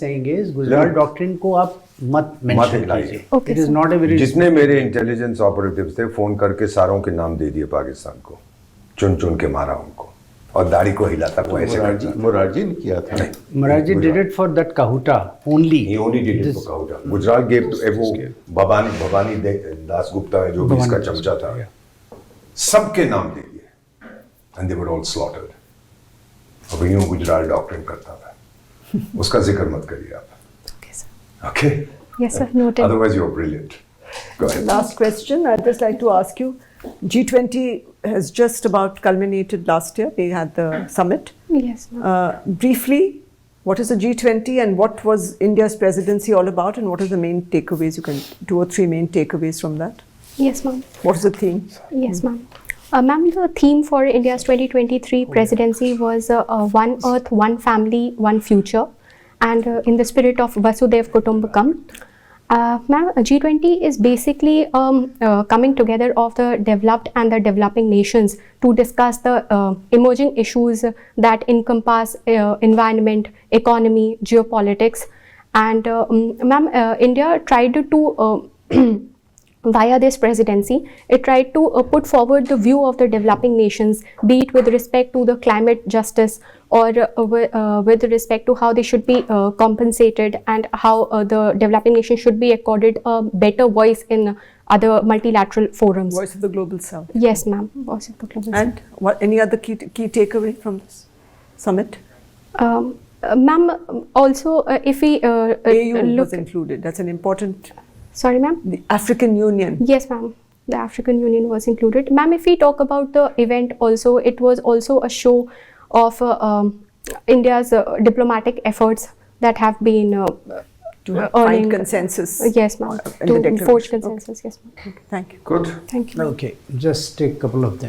saying is Gujarat doctrine को आप मत मेंशन कीजिए. Okay, It is not a very जितने मेरे इंटेलिजेंस ऑपरेटिव्स थे फोन करके सारों के नाम दे दिए पाकिस्तान को, चुन चुन के मारा उनको और दाढ़ी को हिलाता वो ऐसे करता. मोरारजी ने किया था. Morarji did it for that Kahuta only. He only did it for Kahuta. Gujarat gave to वो भवानी दास गुप्ता है जो भी इसका चमचा था, सबके नाम दे दिए and they were all slaughtered. अब यूं गुजरात डॉक्ट्रिन करता था, उसका जिक्र मत करिए आप. Okay, sir. Okay? Yes, sir. Noted. Otherwise you're brilliant. Go ahead. Last question. I'd just like to ask you, G20 has just about culminated last year. They had the summit. Yes, ma'am. Briefly, what is the G20 and what was India's presidency all about, and what are the main takeaways? You can 2 or 3 main takeaways from that. Yes, ma'am. What is the theme? Yes, ma'am. Ma'am, the theme for India's 2023 presidency was One Earth, One Family, One Future, and in the spirit of Vasudhaiv Kutumbakam. Ma'am, G20 is basically coming together of the developed and the developing nations to discuss the emerging issues that encompass environment, economy, geopolitics, and ma'am, India tried to via this presidency, it tried to put forward the view of the developing nations, be it with respect to the climate justice or with respect to how they should be compensated and how the developing nations should be accorded a better voice in other multilateral forums. Voice of the Global South. Yes, ma'am. Voice of the Global South. And what? Any other key takeaway from this summit? Ma'am, also if we AU look... was included. That's an important. Sorry, ma'am? The African Union. Yes, ma'am. The African Union was included. Ma'am, if we talk about the event also, it was also a show of India's diplomatic efforts that have been To find consensus. Yes, ma'am. in the To forge declaration. consensus. Yes, ma'am. Okay. Thank you. Good. Thank you. Okay, just take a couple of them.